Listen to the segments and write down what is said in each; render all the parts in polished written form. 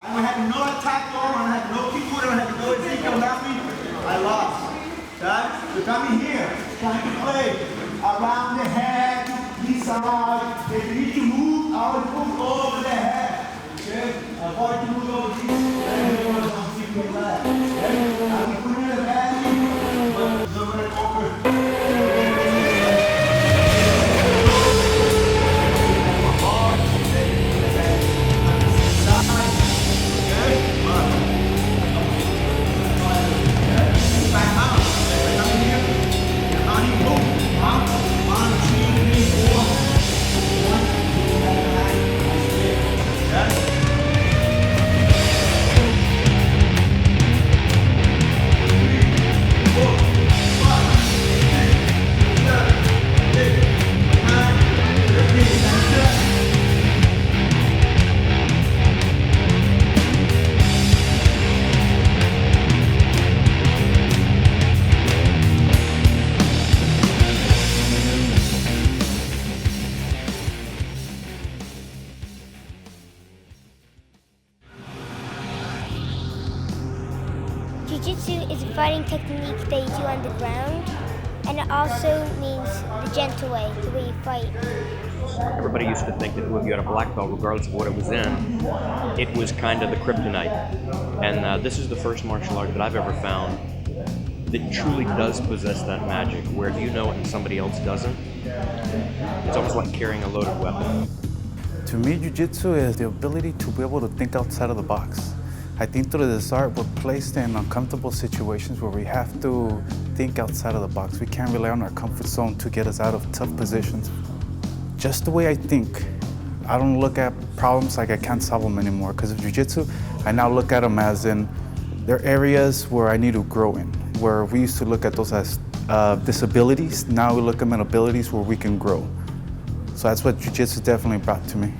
We had no attack on, I had no kick with, I had no Ezekiel Nappy. I lost. Okay? So coming here, trying to play around the head, this side. If you need to move, I will move over the head. Okay? Avoid to move over this. Then you want to keep it left. Okay? I will put in the back, but I'm going to over. Jiu-jitsu is a fighting technique that you do on the ground, and it also means the gentle way, the way you fight. Everybody used to think that if you had a black belt, regardless of what it was in, it was kind of the kryptonite. And this is the first martial art that I've ever found that truly does possess that magic, where you know it and somebody else doesn't. It's almost like carrying a loaded weapon. To me, jiu-jitsu is the ability to be able to think outside of the box. I think through this art, we're placed in uncomfortable situations where we have to think outside of the box. We can't rely on our comfort zone to get us out of tough positions. Just the way I think, I don't look at problems like I can't solve them anymore. Because of jiu-jitsu, I now look at them as in, they're areas where I need to grow in. Where we used to look at those as disabilities, now we look at them as abilities where we can grow. So that's what jiu-jitsu definitely brought to me.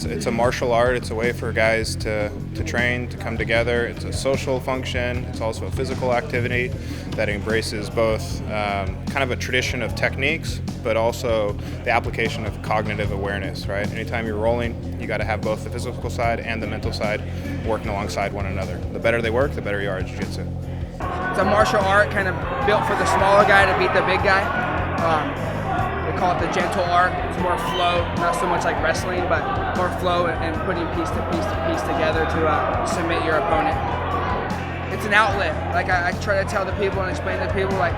It's a martial art. It's a way for guys to train, to come together. It's a social function. It's also a physical activity that embraces both kind of a tradition of techniques, but also the application of cognitive awareness, right? Anytime you're rolling, you got to have both the physical side and the mental side working alongside one another. The better they work, the better you are at jiu-jitsu. It's a martial art kind of built for the smaller guy to beat the big guy. They call it the gentle art. It's more flow, not so much like wrestling, but more flow and putting piece to piece together to submit your opponent. It's an outlet. Like I try to tell the people and explain to people, like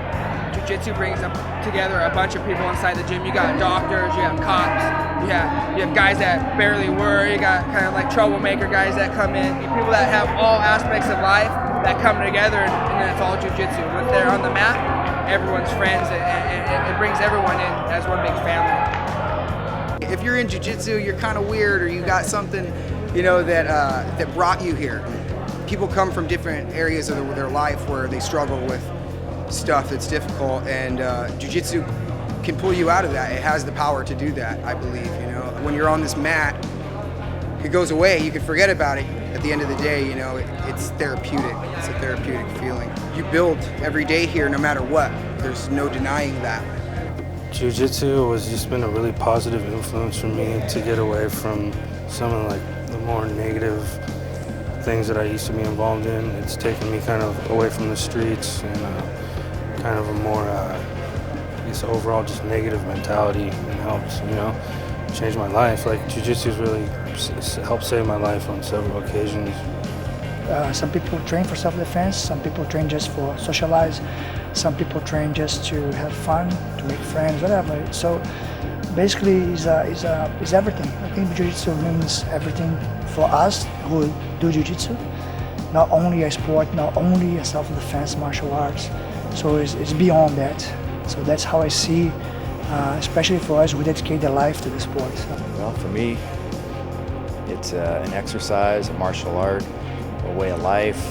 jiu-jitsu brings together a bunch of people inside the gym. You got doctors, you have cops, you have guys that barely work, you got kind of like troublemaker guys that come in, people that have all aspects of life that come together, and then it's all jiu-jitsu. When they're on the mat, everyone's friends, and it brings everyone in as one big family. If you're in jiu-jitsu, you're kind of weird, or you got something, you know, that brought you here. People come from different areas of their life where they struggle with stuff that's difficult, and jiu-jitsu can pull you out of that. It has the power to do that, I believe. You know, when you're on this mat, it goes away. You can forget about it. At the end of the day, you know, it's therapeutic. It's a therapeutic feeling. You build every day here, no matter what. There's no denying that. Jiu-jitsu has just been a really positive influence for me to get away from some of like the more negative things that I used to be involved in. It's taken me kind of away from the streets and kind of a more, this overall just negative mentality, and helps, you know, change my life. Like jiu-jitsu's really helped save my life on several occasions. Some people train for self-defense, some people train just for socialize, some people train just to have fun, to make friends, whatever. So basically it's everything. I think jiu-jitsu means everything for us who do jiu-jitsu. Not only a sport, not only a self-defense martial arts. So it's beyond that. So that's how I see, especially for us who dedicate their life to the sport. So. Well, for me, it's an exercise, a martial art, a way of life.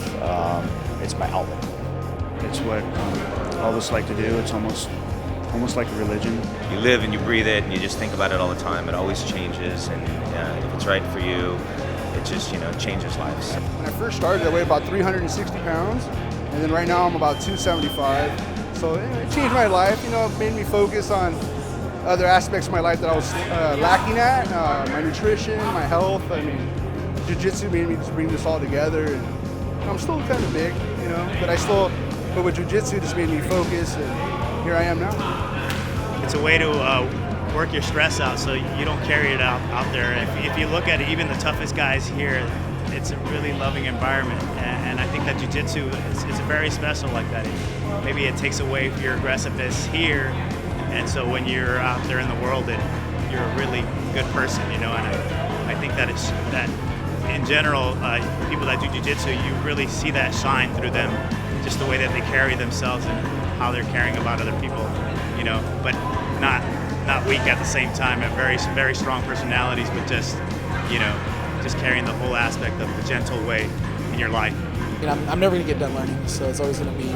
It's my outlet. It's what all of us like to do. It's almost like a religion. You live and you breathe it, and you just think about it all the time. It always changes, and if it's right for you, it just, you know, changes lives. When I first started, I weighed about 360 pounds, and then right now I'm about 275. So it changed my life. You know, it made me focus on other aspects of my life that I was lacking at, my nutrition, my health. I mean, jiu-jitsu made me just bring this all together, and I'm still kind of big, you know, but with jiu-jitsu just made me focus, and here I am now. It's a way to work your stress out so you don't carry it out there. If you look at it, even the toughest guys here, it's a really loving environment, and I think that jiu-jitsu is very special like that. Maybe it takes away your aggressiveness here, and so when you're out there in the world, you're a really good person, you know. And I think that in general, people that do jiu-jitsu, you really see that shine through them, just the way that they carry themselves and how they're caring about other people, you know, but not weak at the same time, have very strong personalities, but just, you know, just carrying the whole aspect of the gentle way in your life. You know, I'm never going to get done learning, so it's always going to be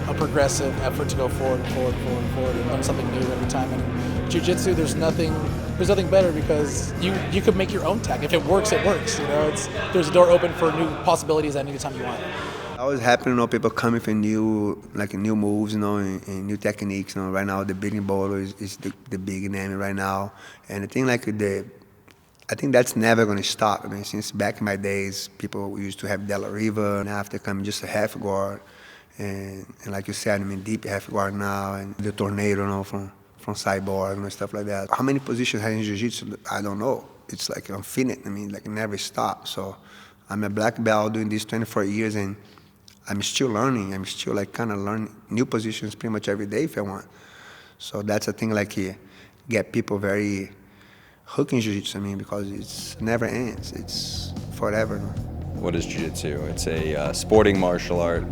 a progressive effort to go forward and learn something new every time. And jiu-jitsu, there's nothing better because you could make your own tech. If it works, it works. You know, there's a door open for new possibilities at any time you want. I was happy, you know, people coming for new moves, you know, and new techniques. You know, right now the beating bowler is the big name right now, and the thing I think that's never going to stop. I mean, since back in my days, people used to have De La Riva, and after coming just a half guard, and like you said, I mean, deep half guard now, and the tornado, you know, from Cyborg and stuff like that. How many positions have in Jiu-Jitsu? I don't know. It's like infinite. I mean, like it never stops. So I'm a black belt doing this 24 years, and I'm still learning. I'm still like kind of learning new positions pretty much every day if I want. So that's a thing like get people very hooked in Jiu-Jitsu, I mean, because it never ends. It's forever. What is Jiu-Jitsu? It's a sporting martial art,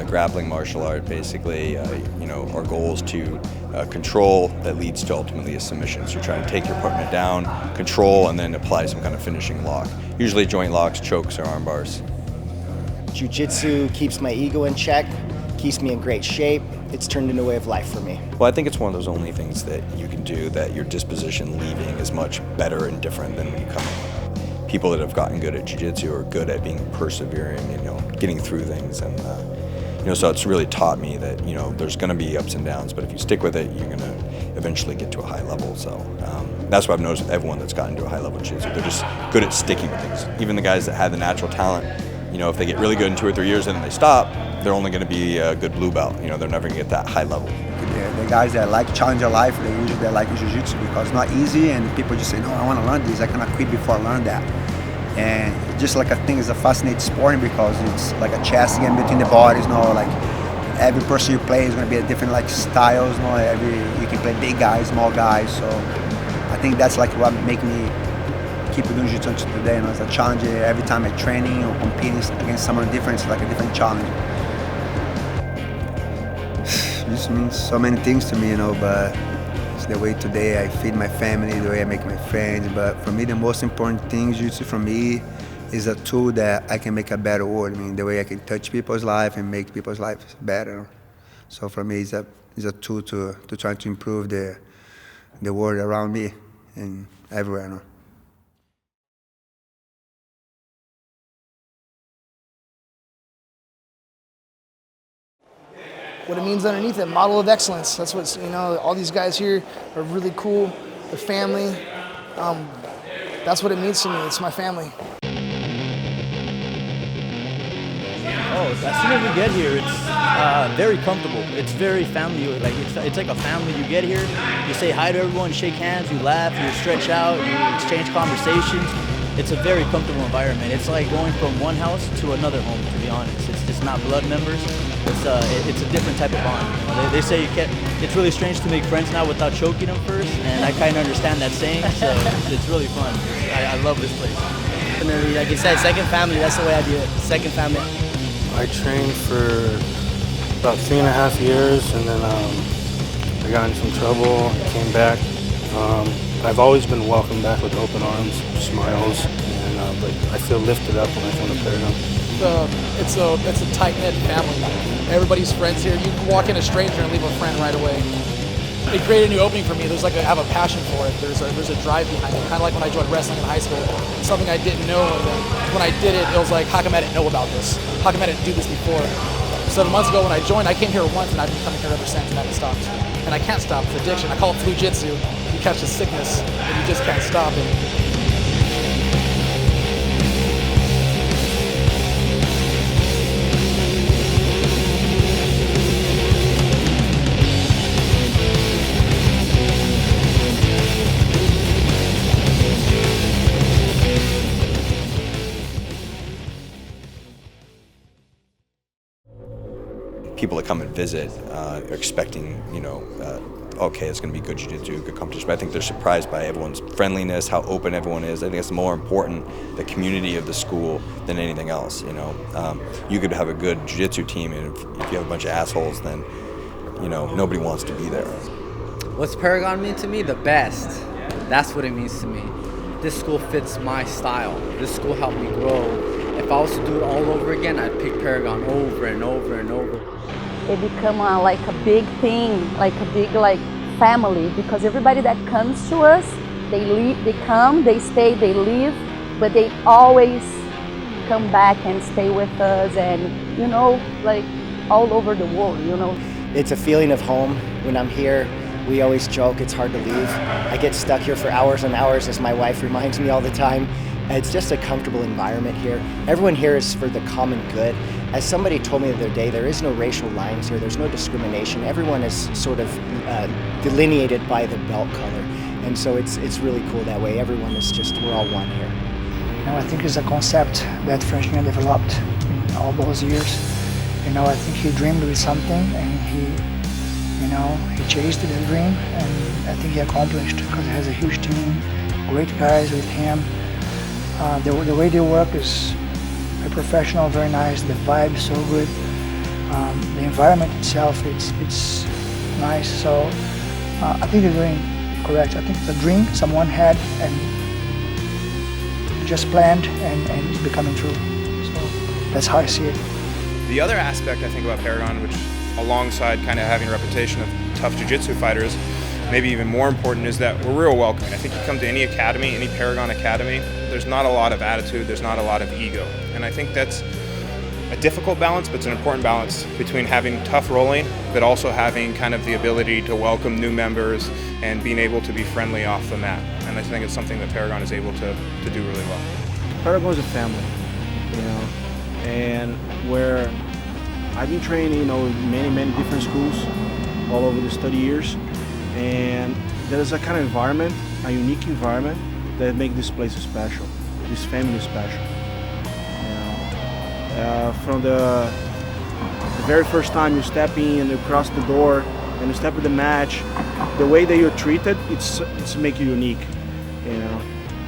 grappling martial art. Basically, you know, our goal is to control that leads to ultimately a submission. So you're trying to take your partner down, control, and then apply some kind of finishing lock. Usually joint locks, chokes, or arm bars. Jiu-Jitsu keeps my ego in check, keeps me in great shape. It's turned into a way of life for me. Well, I think it's one of those only things that you can do that your disposition leaving is much better and different than when you come in. People that have gotten good at jiu-jitsu are good at being persevering and, you know, getting through things. And, you know, so it's really taught me that, you know, there's going to be ups and downs, but if you stick with it, you're going to eventually get to a high level. So that's what I've noticed with everyone that's gotten to a high level jiu-jitsu. They're just good at sticking with things. Even the guys that had the natural talent, you know, if they get really good in 2 or 3 years and then they stop, they're only going to be a good blue belt. You know, they're never going to get that high level. The guys that like challenge life, they usually like jiu-jitsu because it's not easy, and people just say, no, I want to learn this. I cannot quit before I learn that. And just like I think it's a fascinating sport because it's like a chess game between the bodies. You know, like every person you play is going to be a different like styles. You know, you can play big guys, small guys. So I think that's like what make me keep doing jiu-jitsu until today. You know, it's a challenge every time I'm training or competing against someone different. It's like a different challenge. This means so many things to me, you know, but it's the way today I feed my family, the way I make my friends. But for me, the most important thing, jiu-jitsu for me, is a tool that I can make a better world. I mean, the way I can touch people's life and make people's lives better. So for me, it's a tool to try to improve the world around me and everywhere. You know? What it means underneath it, model of excellence. That's what, you know, all these guys here are really cool. The family, that's what it means to me. It's my family. Oh, as soon as we get here, it's very comfortable. It's very family. Like it's like a family. You get here, you say hi to everyone, shake hands, you laugh, you stretch out, you exchange conversations. It's a very comfortable environment. It's like going from one house to another home, to be honest. It's just not blood members. It's a different type of bond. You know, they say you can't. It's really strange to make friends now without choking them first, and I kind of understand that saying. So it's really fun. I love this place. Definitely, like you said, second family. That's the way I do it. Second family. I trained for about 3.5 years, and then I got in some trouble. Came back. I've always been welcomed back with open arms, smiles, and like I feel lifted up when I come to Paragon. It's a tight-knit family. Everybody's friends here. You can walk in a stranger and leave a friend right away. It created a new opening for me. I have a passion for it. There's a drive behind it. Kind of like when I joined wrestling in high school. It's something I didn't know, and then when I did it, it was like, how come I didn't know about this? How come I didn't do this before? 7 months ago when I joined, I came here once, and I've been coming here ever since, and I haven't stopped. And I can't stop. It's addiction. I call it flu-jitsu. You catch a sickness, and you just can't stop it. people that come and visit are expecting, okay, it's going to be good jiu-jitsu, good competition. But I think they're surprised by everyone's friendliness, how open everyone is. I think it's more important, the community of the school, than anything else. You could have a good jiu-jitsu team, and if you have a bunch of assholes, then nobody wants to be there. What's Paragon mean to me? The best. That's what it means to me. This school fits my style. This school helped me grow. If I was to do it all over again, I'd pick Paragon over and over and over. It become like a big thing, like a big family, because everybody that comes to us, they come, they stay, they leave, but they always come back and stay with us, and all over the world. It's a feeling of home when I'm here. We always joke it's hard to leave. I get stuck here for hours and hours, as my wife reminds me all the time. It's just a comfortable environment here. Everyone here is for the common good. As somebody told me the other day, there is no racial lines here, there's no discrimination. Everyone is sort of delineated by the belt color. And so it's really cool that way. Everyone is we're all one here. I think it's a concept that Franjinha developed in all those years. I think he dreamed with something, and he chased the dream, and I think he accomplished, because he has a huge team, great guys with him. The way they work is very professional, very nice. The vibe is so good. The environment itself, it's nice. So I think they're doing correct. I think it's a dream someone had and just planned, and it's becoming true. So that's how I see it. The other aspect I think about Paragon, which alongside kind of having a reputation of tough jiu-jitsu fighters, maybe even more important, is that we're real welcoming. I think you come to any academy, any Paragon academy, there's not a lot of attitude, there's not a lot of ego. And I think that's a difficult balance, but it's an important balance between having tough rolling, but also having kind of the ability to welcome new members and being able to be friendly off the mat. And I think it's something that Paragon is able to do really well. Paragon is a family, and where I've been training, many different schools all over the 30 years, and there's a kind of environment, a unique environment that makes this place special, this family special. From the very first time you step in and you cross the door and you step in the match, the way that you're treated, it's make you unique.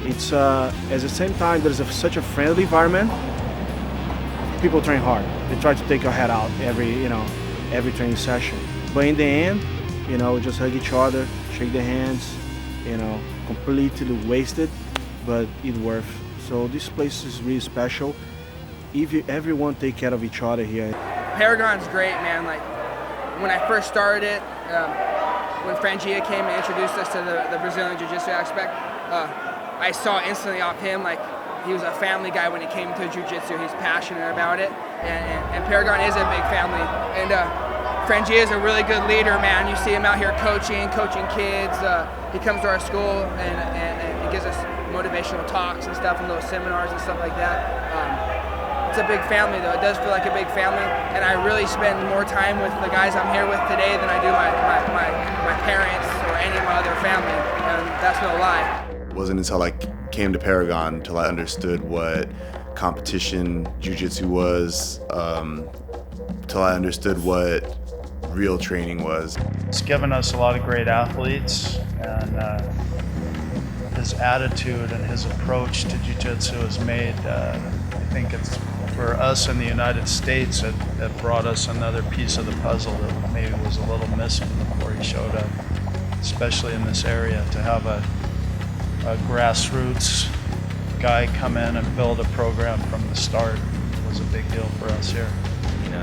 It's at the same time there's such a friendly environment. People train hard. They try to take your head out every training session. But in the end, we just hug each other, shake their hands, completely wasted, but it worth. So this place is really special. If everyone take care of each other here. Paragon's great, man. When I first started it, when Franjinha came and introduced us to the Brazilian Jiu-jitsu aspect, I saw instantly off him, he was a family guy when he came to jiu-jitsu. He's passionate about it, and Paragon is a big family. And Franjinha is a really good leader, man. You see him out here coaching kids. He comes to our school and he gives us motivational talks and stuff, and little seminars and stuff like that. It's a big family, though. It does feel like a big family, and I really spend more time with the guys I'm here with today than I do my parents or any of my other family, and that's no lie. It wasn't until I came to Paragon until I understood what competition jiu-jitsu was, till I understood what real training was. It's given us a lot of great athletes, and his attitude and his approach to jiu-jitsu has made, I think it's for us in the United States, it brought us another piece of the puzzle that maybe was a little missing before he showed up, especially in this area. To have a grassroots guy come in and build a program from the start was a big deal for us here.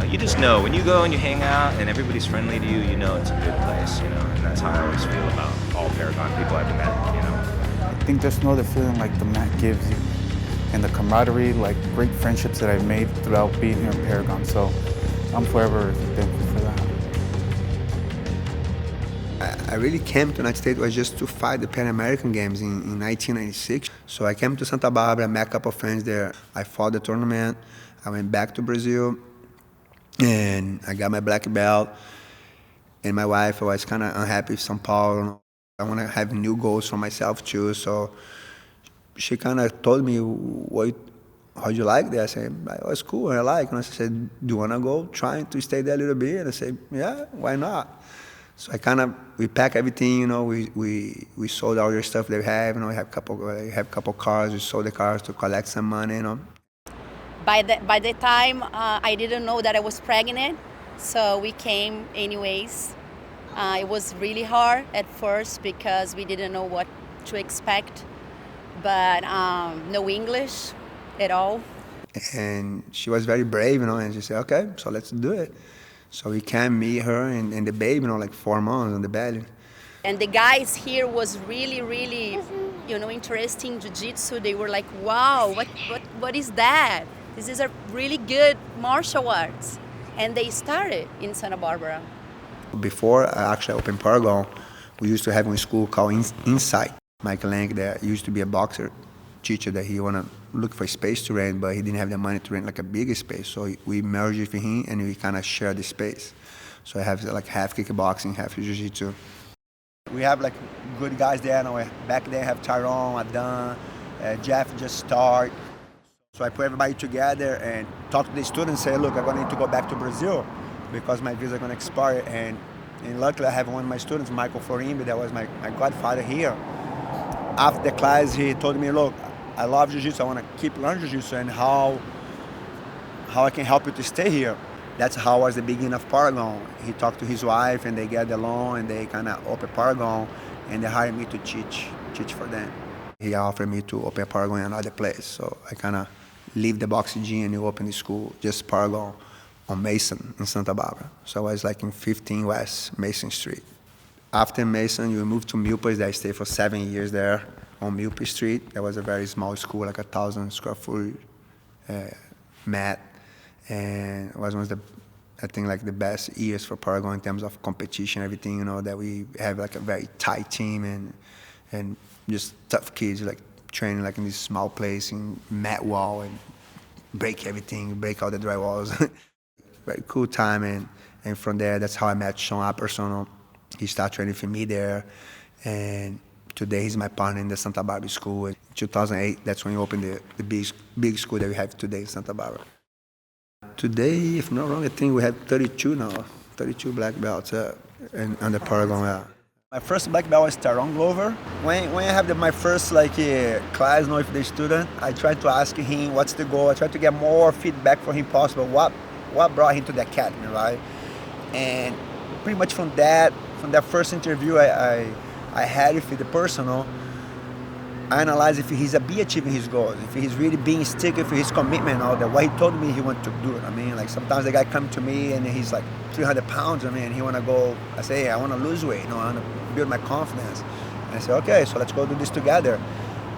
You just know when you go and you hang out and everybody's friendly to you, it's a good place, and that's how I always feel about all Paragon people I've met, I think there's no other feeling like the mat gives you, and the camaraderie, great friendships that I've made throughout being here in Paragon, so I'm forever thankful for that. I really came to the United States was just to fight the Pan American Games in 1996. So I came to Santa Barbara, met a couple of friends there. I fought the tournament. I went back to Brazil, and I got my black belt. And my wife was kind of unhappy with São Paulo. I want to have new goals for myself too. So she kind of told me how'd you like that? I said, oh, it's cool, I like. And I said, do you want to go trying to stay there a little bit? And I said, yeah, why not? So we pack everything, you know, we sold all your stuff that we have, you know, we have a couple cars, we sold the cars to collect some money, you know. By the time I didn't know that I was pregnant, so we came anyways. It was really hard at first because we didn't know what to expect, but no English at all. And she was very brave, you know, and she said, okay, so let's do it. So we came meet her and the baby, you know, like 4 months on the belly. And the guys here was really, really, you know, interested in jiu-jitsu. They were like, wow, what is that? This is a really good martial arts. And they started in Santa Barbara. Before I actually opened Paragon, we used to have a school called Insight. Mike Lang, there used to be a boxer teacher that he wanted to look for space to rent, but he didn't have the money to rent like a bigger space. So we merged with him and we kind of share the space. So I have like half kickboxing, half jiu-jitsu. We have like good guys there. Now back then I have Tyrone, Adan, Jeff just started. So I put everybody together and talk to the students and say, look, I'm going to need to go back to Brazil because my visa is going to expire. And luckily I have one of my students, Michael Florimbi, that was my godfather here. After the class, he told me, look, I love jiu-jitsu, I want to keep learning jiu-jitsu and how I can help you to stay here. That's how was the beginning of Paragon. He talked to his wife and they get along and they kind of opened Paragon and they hired me to teach for them. He offered me to open Paragon in another place. So I kind of leave the boxing gym and open the school, just Paragon on Mason in Santa Barbara. So I was like in 15 West Mason Street. After Mason, you moved to Milpas. I stayed for 7 years there on Milpa Street. That was a very small school, like 1,000 square foot mat. And it was one of the, I think, like the best years for Paragon in terms of competition, everything, you know, that we have like a very tight team and just tough kids, like training like in this small place in mat wall and break everything, break all the drywalls. Very cool time. And from there, that's how I met Sean Apperson. He started training for me there, and today he's my partner in the Santa Barbara school. In 2008, that's when we opened the big school that we have today in Santa Barbara. Today, if I'm not wrong, I think we have 32 now, 32 black belts under Paragon. My first black belt was Tyrone Glover. When I have my first class with the student, I try to ask him what's the goal. I try to get more feedback from him possible. What brought him to the academy, right? And pretty much from that first interview I had with the person, I analyzed if he's achieving his goals, if he's really being sticky for his commitment, all that what he told me he wanted to do. I mean, like sometimes the guy come to me and he's like 300 pounds, and he want to go, I say, hey, I want to lose weight, I want to build my confidence. And I say, okay, so let's go do this together.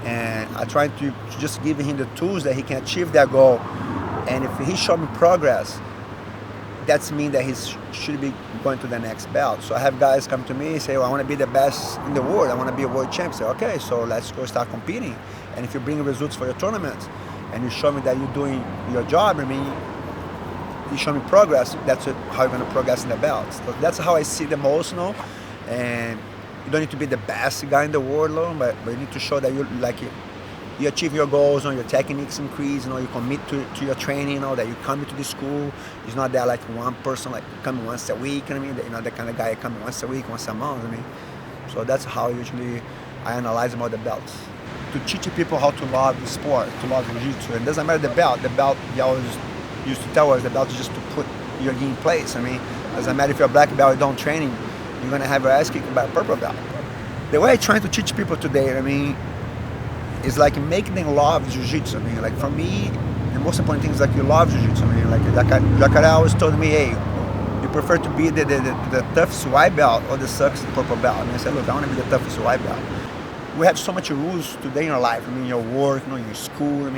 And I try to just give him the tools that he can achieve that goal. And if he show me progress, that means that he should be going to the next belt. So I have guys come to me and say, well, I want to be the best in the world. I want to be a world champion. I say, okay, so let's go start competing. And if you bring results for your tournaments and you show me that you're doing your job, I mean, you show me progress, that's how you're going to progress in the belts. So that's how I see the most, And you don't need to be the best guy in the world, but you need to show that you achieve your goals, your techniques increase, you commit to your training, that you come to the school. It's not that like one person coming once a week, you're not the kind of guy coming once a week, once a month, So that's how usually I analyze about the belts. To teach people how to love the sport, to love jiu-jitsu. It doesn't matter the belt. The belt, they always used to tell us, the belt is just to put your gi in place. It doesn't matter if you're a black belt or don't training, you're gonna have your ass kicked by a purple belt. The way I try to teach people today, it's like making them love jiu-jitsu. For me, the most important thing is you love jiu-jitsu. Ricardo always told me, hey, you prefer to be the toughest white belt or the suckest purple belt? I said, look, I want to be the toughest white belt. We have so much rules today in your life. Your work, your school.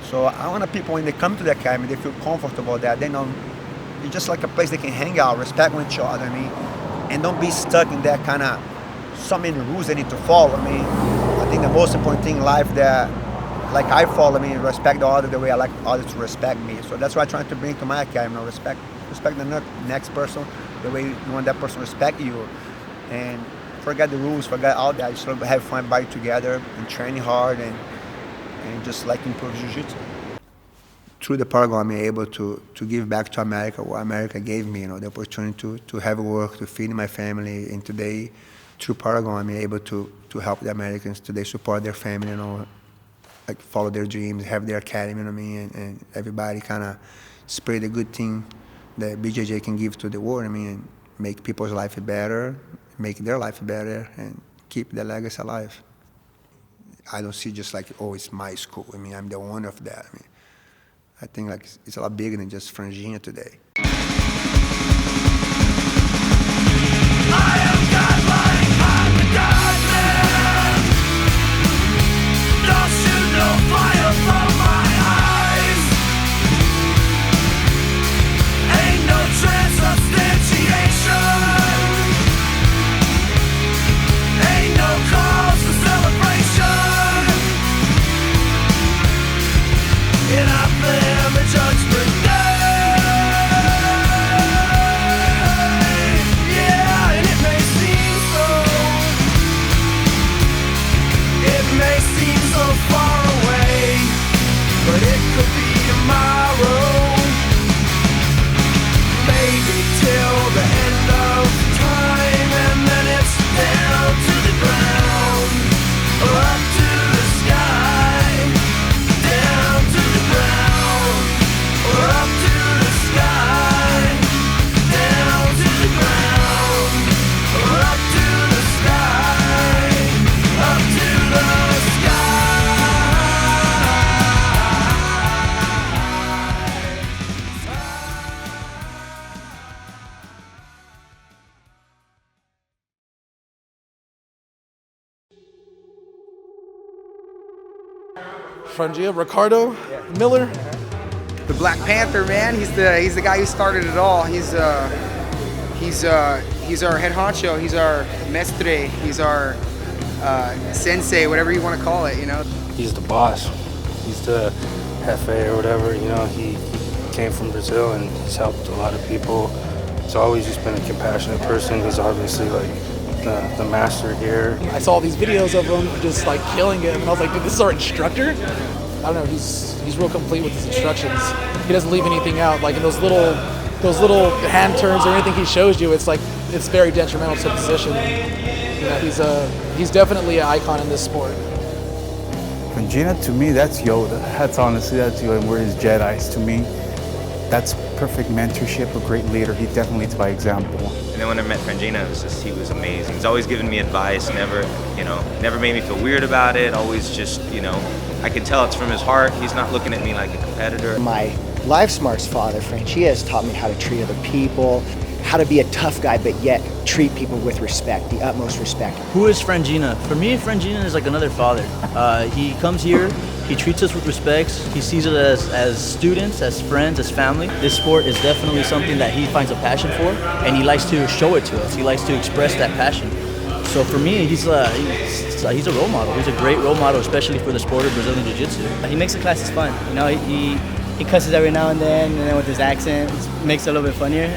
So I want people when they come to the academy, they feel comfortable there. They know it's just like a place they can hang out, respect each other. And don't be stuck in that kind of so many rules they need to follow. I think the most important thing in life that, I follow, respect the other the way I like others to respect me. So that's what I try to bring to my academy. Respect the next person the way you want that person to respect you. And forget the rules, forget all that. Just have fun, body together, and training hard, and just improve jiu-jitsu. through the Paragon, I'm able to give back to America what America gave me, the opportunity to have work, to feed my family. And today, through Paragon, I'm able to help the Americans today support their family, like follow their dreams, have their academy, and everybody kind of spread the good thing that BJJ can give to the world, and make people's life better, make their life better, and keep the legacy alive. I don't see just like, oh, it's my school. I'm the owner of that. I think like it's a lot bigger than just Franjinha today. Franjinha, Ricardo, Miller. The Black Panther, man. He's the guy who started it all. He's our head honcho. He's our mestre. He's our sensei, whatever you want to call it. He's the boss. He's the jefe or whatever. He came from Brazil and he's helped a lot of people. He's always just been a compassionate person. He's obviously like the master here. I saw these videos of him just like killing him, and I was like, dude, this is our instructor? I don't know, he's real complete with his instructions. He doesn't leave anything out. Like in those little hand turns or anything he shows you, it's like it's very detrimental to the position. He's definitely an icon in this sport. Franjinha, to me, that's Yoda. That's Yoda, and we're his Jedis. To me, that's perfect mentorship, a great leader. He definitely leads by example. And then when I met Franjinha, he was amazing. He's always given me advice, never made me feel weird about it. Always just, I can tell it's from his heart. He's not looking at me like a competitor. My Life Smart's father, Franjinha, has taught me how to treat other people, how to be a tough guy, but yet treat people with respect, the utmost respect. Who is Franjinha? For me, Franjinha is like another father. He comes here, he treats us with respect. He sees us as students, as friends, as family. This sport is definitely something that he finds a passion for, and he likes to show it to us. He likes to express that passion. So for me, he's a role model. He's a great role model, especially for the sport of Brazilian Jiu-jitsu. He makes the classes fun. He cusses every now and then with his accent, it makes it a little bit funnier.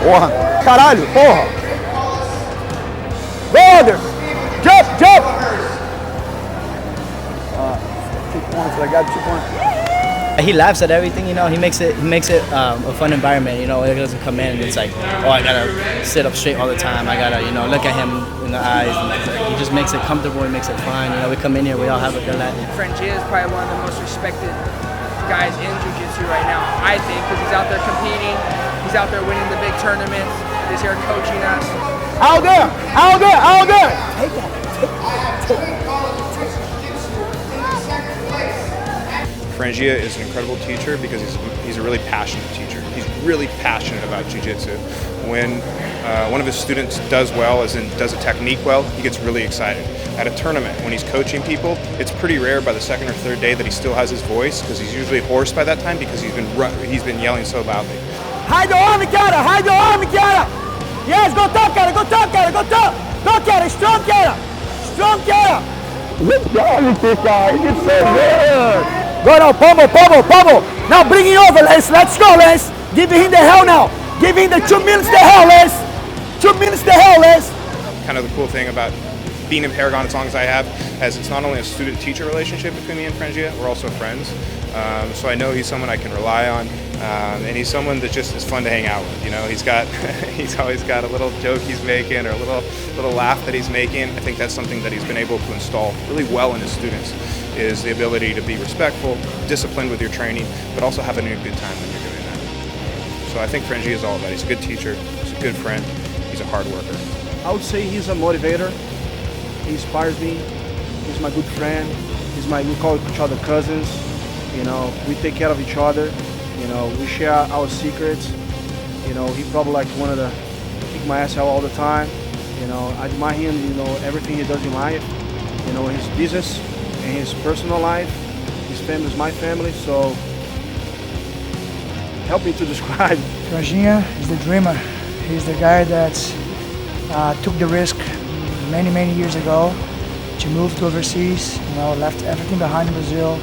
Porra! Caralho, porra! Brothers! Jump! 2 points, I got 2 points. He laughs at everything, He makes it a fun environment, He doesn't come in and it's like, oh, I gotta sit up straight all the time. I gotta, look at him in the eyes. And he just makes it comfortable. He makes it fun. We come in here, we all have a good laugh. Franjinha is probably one of the most respected guys in jiu-jitsu right now, I think, because he's out there competing. He's out there winning the big tournaments. He's here coaching us. Out there! Take that. Franjinha is an incredible teacher because he's a really passionate teacher. He's really passionate about jiu-jitsu. When one of his students does well, as in does a technique well, he gets really excited. At a tournament, when he's coaching people, it's pretty rare by the second or third day that he still has his voice, because he's usually hoarse by that time because he's been yelling so loudly. Hide the arm, cara! Yes, go top, cara! Go top, cara! Strong, cara! Let's go, guys! It's so good! Go now, pummel! Now bring it over, Lance! Let's go, Lance! Give him the hell now! Give him the 2 minutes the hell, Lance! 2 minutes the hell, Lance! Kind of the cool thing about being in Paragon as long as I have, as it's not only a student-teacher relationship between me and Franjinha, we're also friends. So I know he's someone I can rely on, and he's someone that just is fun to hang out with. You know, he's always got a little joke he's making or a little laugh that he's making. I think that's something that he's been able to install really well in his students, is the ability to be respectful, disciplined with your training, but also having a good time when you're doing that. So I think Franjinha is all of that. He's a good teacher, he's a good friend, he's a hard worker. I would say he's a motivator. He inspires me. He's my good friend. We call each other cousins. You know, we take care of each other. You know, we share our secrets. You know, he probably like one of the kick my ass out all the time. You know, I admire him. You know, everything he does in life. You know, his business and his personal life. His family is my family. So, help me to describe. Franjinha is the dreamer. He's the guy that took the risk many years ago to move to overseas. You know, left everything behind in Brazil.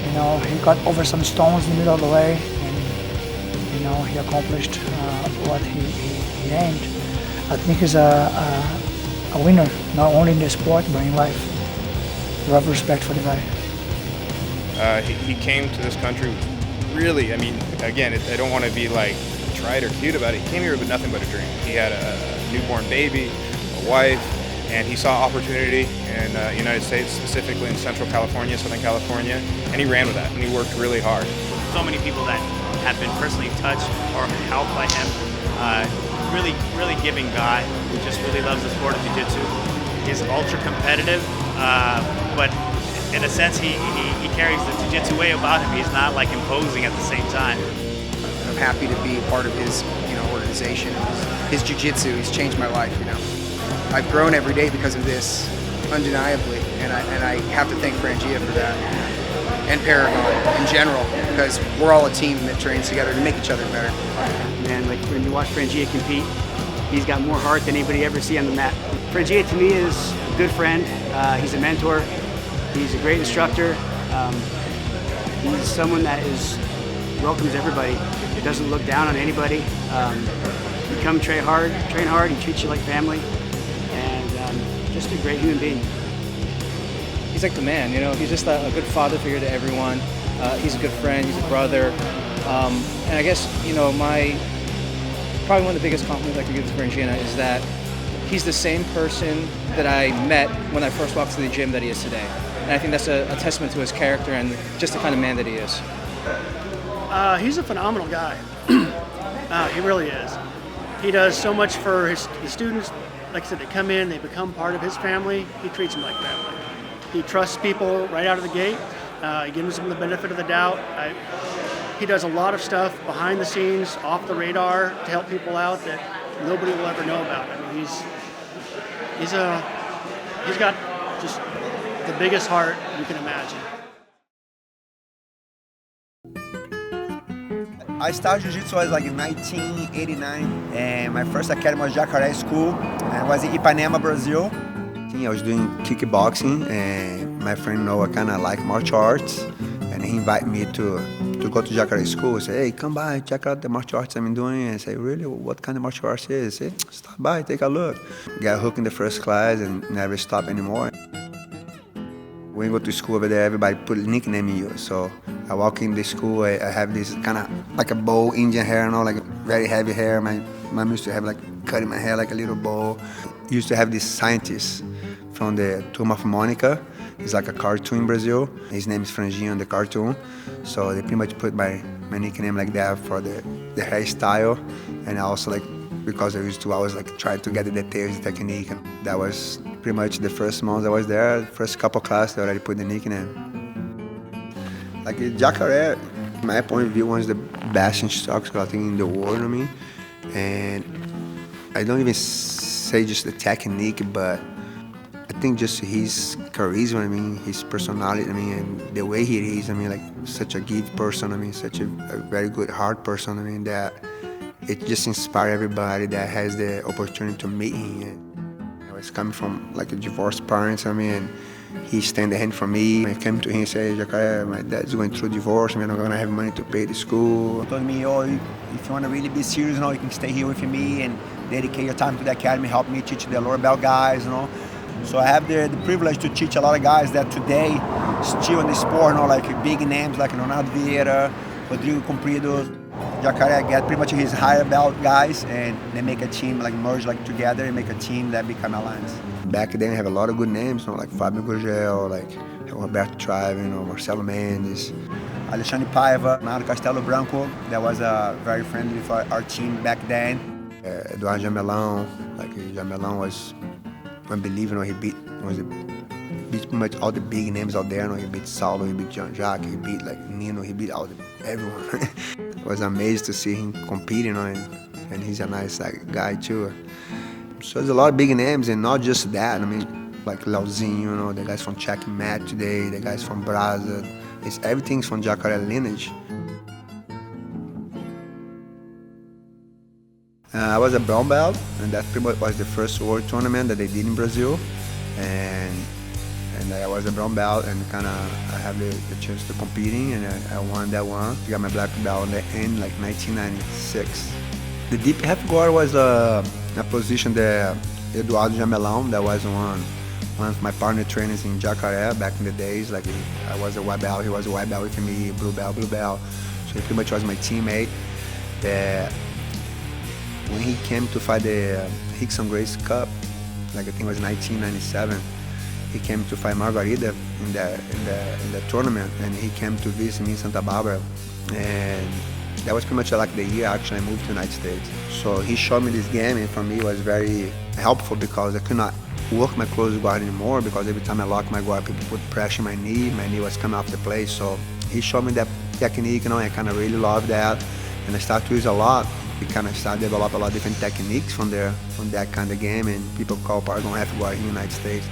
You know, he got over some stones in the middle of the way, and you know, he accomplished what he aimed. I think he's a winner, not only in the sport but in life. We have respect for the guy. He came to this country really, I mean, again, I don't want to be like trite or cute about it. He came here with nothing but a dream. He had a newborn baby, a wife, and he saw opportunity in the United States, specifically in Central California, Southern California, and he ran with that, and he worked really hard. So many people that have been personally touched or helped by him. Really giving guy who just really loves the sport of jiu-jitsu. He's ultra competitive, but in a sense, he carries the jiu-jitsu way about him. He's not like imposing at the same time. I'm happy to be part of his, organization, his jiu-jitsu. He's changed my life, I've grown every day because of this, undeniably, and I have to thank Franjinha for that, and Paragon in general, because we're all a team that trains together to make each other better. Man, like when you watch Franjinha compete, he's got more heart than anybody ever see on the mat. Franjinha to me is a good friend. He's a mentor. He's a great instructor. He's someone that welcomes everybody. He doesn't look down on anybody. You come train hard. He treats you like family. Just a great human being. He's like the man, he's just a good father figure to everyone. He's a good friend, he's a brother. And I guess, probably one of the biggest compliments I could give to Franjinha is that he's the same person that I met when I first walked to the gym that he is today. And I think that's a testament to his character and just the kind of man that he is. He's a phenomenal guy. He really is. He does so much for his students. Like I said, they come in, they become part of his family. He treats them like family. He trusts people right out of the gate. He gives them the benefit of the doubt. He does a lot of stuff behind the scenes, off the radar, to help people out that nobody will ever know about. I mean, he's got just the biggest heart you can imagine. I started jiu-jitsu was like in 1989, and my first academy was Jacaré School, and I was in Ipanema, Brazil. I was doing kickboxing, and my friend Noah kind of liked martial arts, and he invited me to go to Jacaré School. He said, hey, come by, check out the martial arts I'm doing. And I said, really, what kind of martial arts is it? He said, stop by, take a look. Got hooked in the first class and never stopped anymore. When you go to school over there, everybody put a nickname in you. So I walk in the school, I have this kind of like a bow, Indian hair, like very heavy hair. My mom used to have like cutting my hair like a little bow. Used to have this scientist from the Turma of Monica. He's like a cartoon in Brazil. His name is Franjinha in the cartoon. So they pretty much put my nickname like that for the hairstyle. And also like, because I used to always like try to get the details, the technique. And that was pretty much the first month I was there. The first couple classes, they already put the nickname. Like Jacaré, my point of view, one of the best instructors I think in the world, and I don't even say just the technique, but I think just his charisma, his personality, and the way he is, like such a good person, such a very good heart person, that it just inspires everybody that has the opportunity to meet him. I was coming from like a divorced parents, and he extended the hand for me. I came to him and said, Jacaré, my dad's going through divorce, I'm not gonna have money to pay the school. He told me, oh, if you wanna really be serious, you know, you can stay here with me and dedicate your time to the academy, help me teach the lower belt guys, you know. So I have the privilege to teach a lot of guys that today still in the sport, you know, like big names like Ronaldo Vieira, Rodrigo Comprido. Jacaré get pretty much his higher belt guys and they make a team, like merge like together and make a team that become alliance. Back then, I have a lot of good names, you know, like Fabio Gurgel, like Roberto Trive, you know, Marcelo Mendes, Alexandre Paiva, Mauro Castelo Branco, that was very friendly for our team back then. Eduardo Jamelão, like Jamelão was unbelievable, he beat pretty much all the big names out there, you know, he beat Saulo, he beat Jean-Jacques, he beat like Nino, he beat everyone. It was amazing to see him competing, you know, and he's a nice guy too. So there's a lot of big names, and not just that. I mean, like Leozinho, you know, the guys from Check and Matt today, the guys from Brazil. Everything's from Jacaré lineage. I was a brown belt, and that pretty much was the first world tournament that they did in Brazil. And I was a brown belt, and I had the chance to competing, and I won that one. I got my black belt in the end, like 1996. The deep half guard was a position that Eduardo Jamelão, that was one of my partner trainers in Jacaré back in the days. Like I was a white belt, he was a white belt with me, blue belt. So he pretty much was my teammate. When he came to fight the Rickson Grace Cup, like I think it was 1997, he came to fight Margarida in the tournament, and he came to visit me in Santa Barbara, and that was pretty much like the year actually I moved to the United States. So he showed me this game, and for me it was very helpful because I could not work my close guard anymore, because every time I locked my guard, people put pressure on my knee was coming off the place. So he showed me that technique, you know, and I kind of really loved that, and I started to use a lot. We kind of started to develop a lot of different techniques from that kind of game, and people call Paragon half guard in the United States.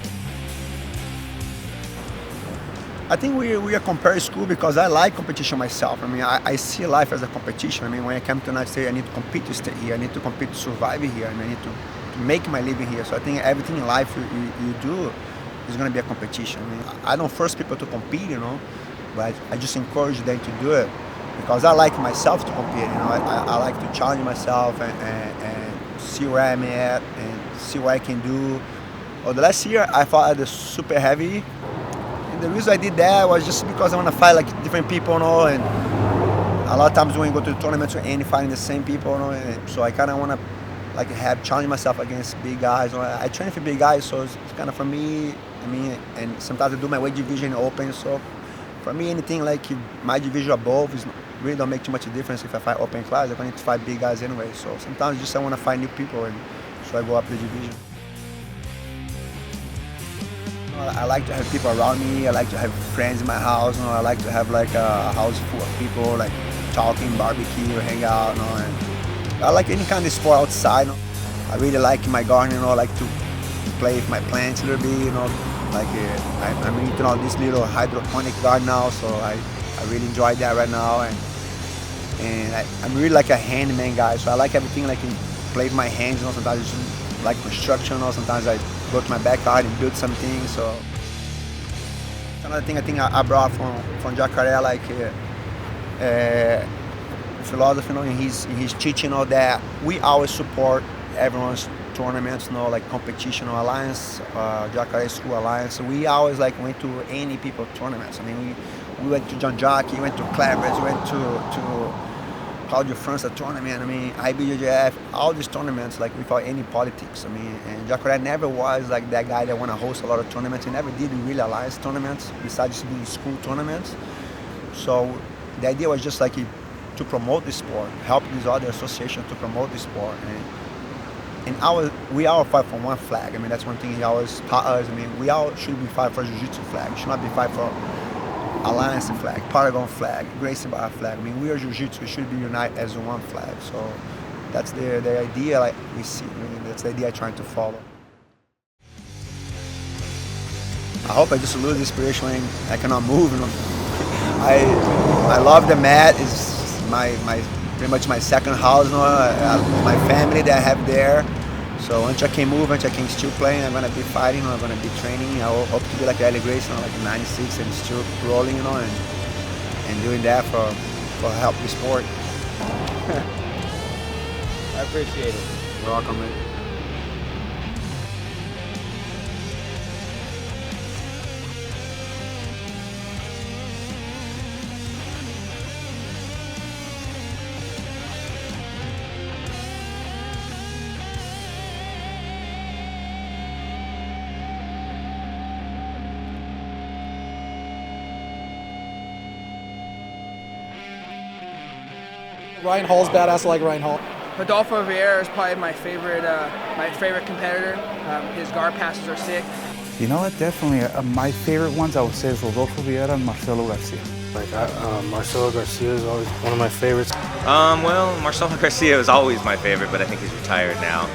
I think we are compared school because I like competition myself. I mean, I see life as a competition. I mean, when I come to the United States, I need to compete to stay here. I need to compete to survive here. I mean, I need to make my living here. So I think everything in life you do is going to be a competition. I mean, I don't force people to compete, you know, but I just encourage them to do it because I like myself to compete. You know, I like to challenge myself and see where I'm at and see what I can do. Well, the last year I fought at the super heavy. And the reason I did that was just because I want to fight like different people, you know, and a lot of times when you go to the tournaments, we're fighting the same people, you know, and so I kind of want to like challenge myself against big guys. You know, I train for big guys, so it's kind of for me. I mean, and sometimes I do my weight division open, so for me anything like my division above is really don't make too much difference if I fight open class. I need to fight big guys anyway. So sometimes just I want to find new people, and so I go up the division. I like to have people around me. I like to have friends in my house. You know, I like to have like a house full of people, like talking, barbecue, hang out. You know, and I like any kind of sport outside. You know. I really like my garden. You know, I like to play with my plants a little bit. You know, like I'm eating all this little hydroponic garden now, so I really enjoy that right now. And I'm really like a handyman guy, so I like everything like play with my hands. You know, sometimes I just like construction. You know, sometimes I go to my backyard and build something. So another thing I think I brought from Jacaré, like philosophy, you know, in his teaching, you know, that we always support everyone's tournaments, you know, like competition or alliance, Jacaré School Alliance. We always like went to any people tournaments. I mean, we went to Jean-Jacques, we went to Cleveland, we went to Claudio França tournament. I mean, IBJJF, all these tournaments, like without any politics. I mean, and Jacaré never was like that guy that want to host a lot of tournaments. He never did really alliance tournaments besides doing school tournaments. So the idea was just like to promote the sport, help these other associations to promote the sport. And we all fight for one flag. I mean, that's one thing he always taught us. I mean, we all should be fighting for Jiu-Jitsu flag. We should not be fighting for Alliance flag, Paragon flag, Gracie Bar flag. I mean, we are Jiu-Jitsu. We should be united as one flag. So that's the idea like we see. I mean, that's the idea I'm trying to follow. I hope I just lose inspiration when I cannot move. You know? I love the mat. It's my pretty much my second house. You know? My family that I have there. So until I can move, until I can still play, I'm gonna be fighting, I'm gonna be training. I hope to be like Ellie Grayson, like 96 and still rolling, and doing that for help the sport. I appreciate it. You're welcome, man. Ryan Hall's badass. I like Ryan Hall. Rodolfo Vieira is probably my favorite competitor. His guard passes are sick. You know what? Definitely. My favorite ones I would say is Rodolfo Vieira and Marcelo Garcia. Like Marcelo Garcia is always one of my favorites. Well, Marcelo Garcia is always my favorite, but I think he's retired now.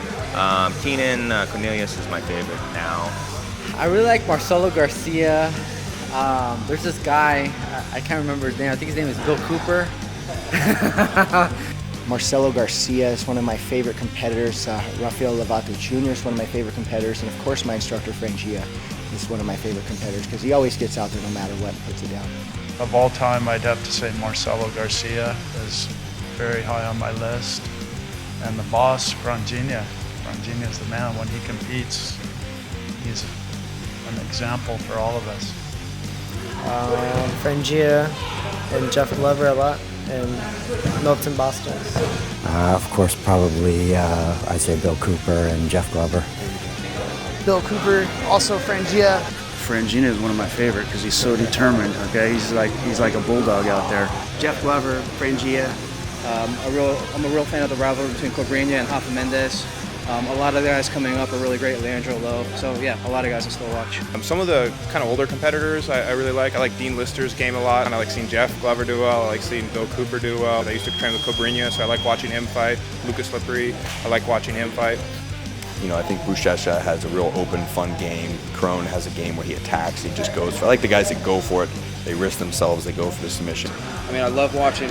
Keenan Cornelius is my favorite now. I really like Marcelo Garcia. There's this guy, I can't remember his name. I think his name is Bill Cooper. Marcelo Garcia is one of my favorite competitors. Rafael Lovato Jr. is one of my favorite competitors. And of course my instructor Franjinha is one of my favorite competitors because he always gets out there no matter what and puts it down. Of all time, I'd have to say Marcelo Garcia is very high on my list. And the boss, Franjinha. Franjinha is the man. When he competes, he's an example for all of us. Franjinha and Jeff Glover a lot, and Milton Boston. Of course, probably I'd say Bill Cooper and Jeff Glover. Bill Cooper, also Franjinha. Franjinha is one of my favorite because he's so determined. Okay, he's like a bulldog out there. Jeff Glover, Franjinha. I'm a real fan of the rivalry between Cobrinha and Rafa Mendes. A lot of the guys coming up are really great, Leandro Lowe. So yeah, a lot of guys I still watch. Some of the kind of older competitors I really like. I like Dean Lister's game a lot, and I like seeing Jeff Glover do well. I like seeing Bill Cooper do well. I used to train with Cobrinha, so I like watching him fight. Lucas Slippery, I like watching him fight. You know, I think Buchecha has a real open, fun game. Crone has a game where he attacks, he just goes for it. I like the guys that go for it. They risk themselves, they go for the submission. I mean, I love watching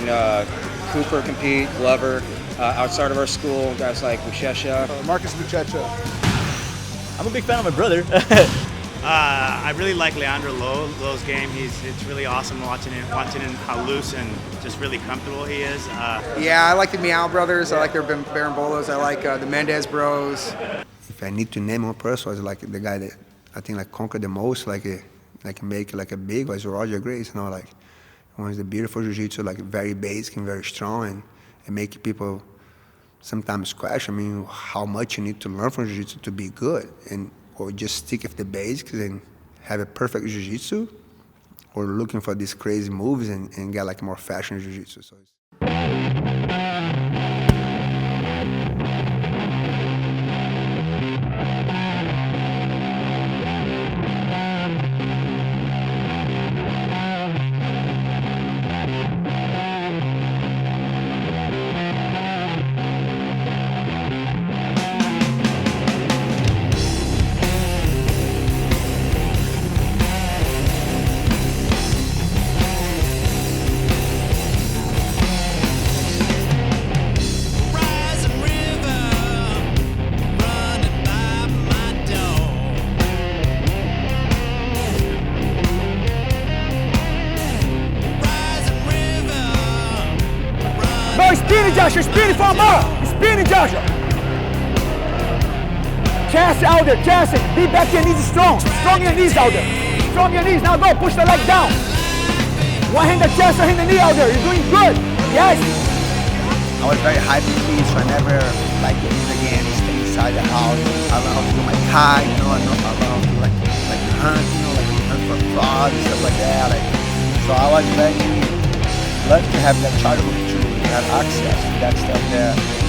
Cooper compete, Glover. Outside of our school, guys like Buchecha. Marcus Buchecha. I'm a big fan of my brother. I really like Leandro Lowe's game. It's really awesome watching him how loose and just really comfortable he is. Yeah, I like the Meow brothers. I like their Barambolos. I like the Mendez bros. If I need to name one person, it's like the guy that I think like conquered the most, make like a big was Roger Grace. You know, like one is the beautiful jiu-jitsu, like very basic and very strong, and make people sometimes question. I mean, how much you need to learn from jiu-jitsu to be good, or just stick with the basics and have a perfect jiu-jitsu, or looking for these crazy moves and get like more fashion jiu-jitsu. So Spinning, Joshua, spinning for more. Spinning, Joshua. Chest out there, chest. Be back your knees strong. Strong your knees out there. Strong your knees. Now go, push the leg down. One hand the chest, one hand the knee out there. You're doing good. Yes. I was very hyped with me, so I never like get in the game, stay inside the house. I learned how to do my kite, you know, I learned how to like hunt, you know, like hunt for frogs and stuff like that. So I was very lucky to have that childhood to have access to that stuff there.